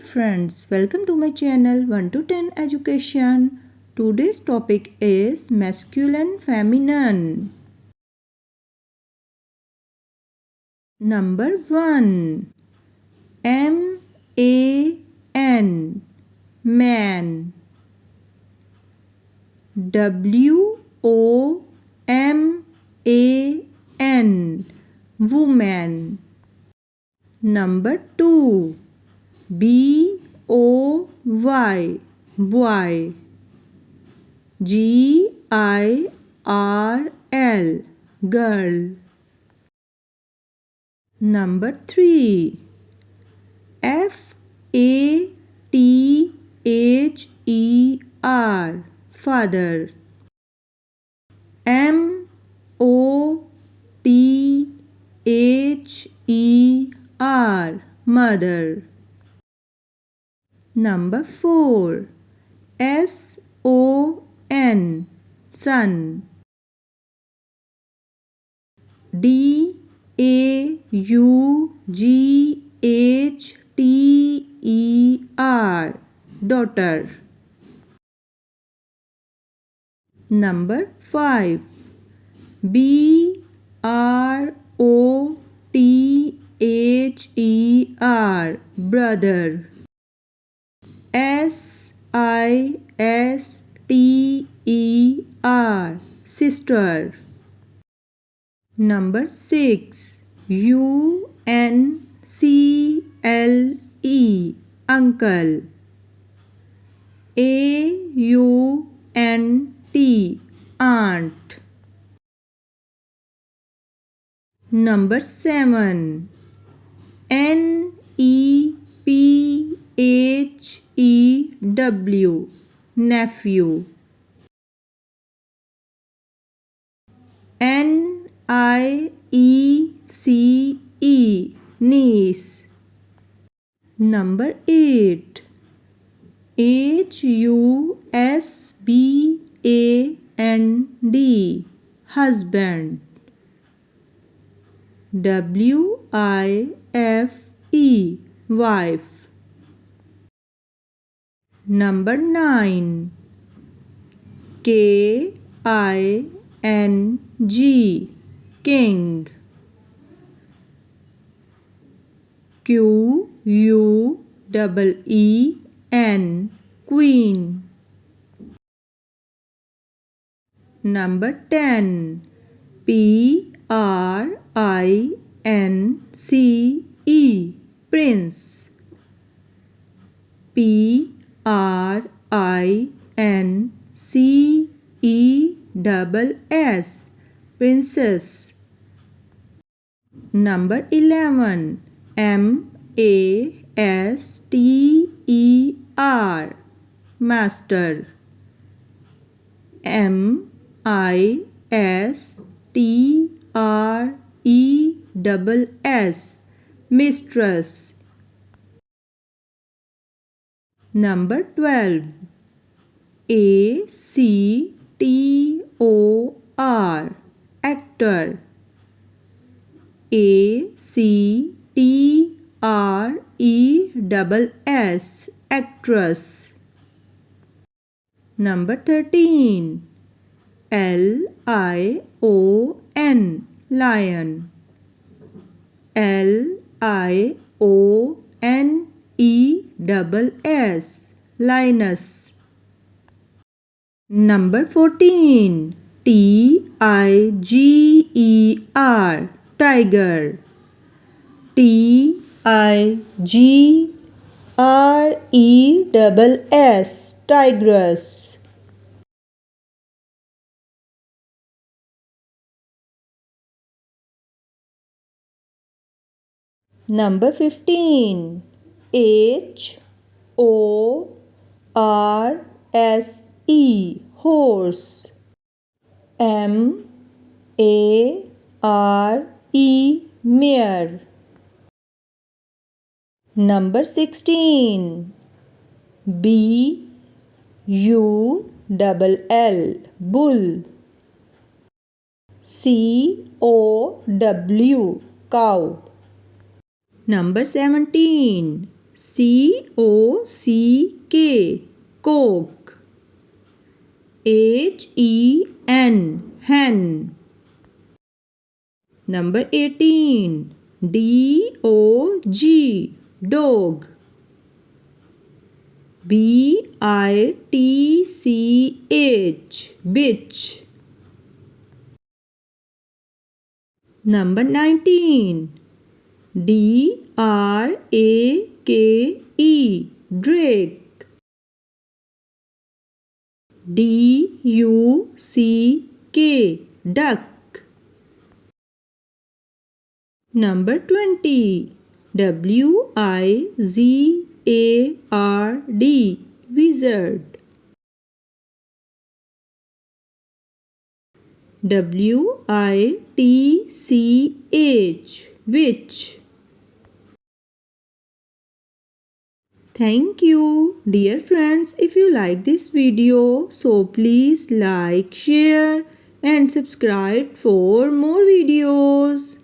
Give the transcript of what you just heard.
friends, welcome to my channel 1 to 10 Education. Today's topic is masculine feminine. Number 1. M-A-N Man. W-O-M-A-N Woman. Number 2. B-O-Y Boy. G-I-R-L Girl. Number 3. F-A-T-H-E-R Father. M-O-T-H-E-R Mother. Number 4. S-O-N Son. D-A-U-G-H-T-E-R Daughter. Number 5. B-R-O-T-H-E-R Brother. S-I-S-T-E-R Sister. Number 6. U-N-C-L-E Uncle. A-U-N-T Aunt. Number 7. N-E-P-H-E-W Nephew. N-I-E-C-E Niece. Number 8. H-U-S-B-A-N-D Husband. W-I-F-E Wife. Number 9. K-I-N-G King. Q-U-E-E-N Queen. Number 10. P-R-I-N-C-E Prince. P-R-I-N-C-E-S-S Princess. Number 11. M-A-S-T-E-R Master. M-I-S-T-R-E-S-S Mistress. Number 12. A-C-T-O-R Actor. A-C-T-R-E-S-S Actress. Number 13. L-I-O-N Lion. L-I-O-N-E-S-S Linus. Number 14. T-I-G-E-R Tiger. T-I-G-R-E-S-S Tigress. Number 15. H-O-R-S-E Horse. M-A-R-E Mare. Number 16. B-U-L-L Bull. C-O-W Cow. Number 17. C-O-C-K, coke. H-E-N, hen. Number 18. D-O-G, dog. B-I-T-C-H, bitch. Number 19. D-R-A-K-E, drake. D-U-C-K, duck. Number 20. W-I-Z-A-R-D, wizard. W-I-T-C-H, witch. Thank you. Dear friends, if you like this video, so please like, share and subscribe for more videos.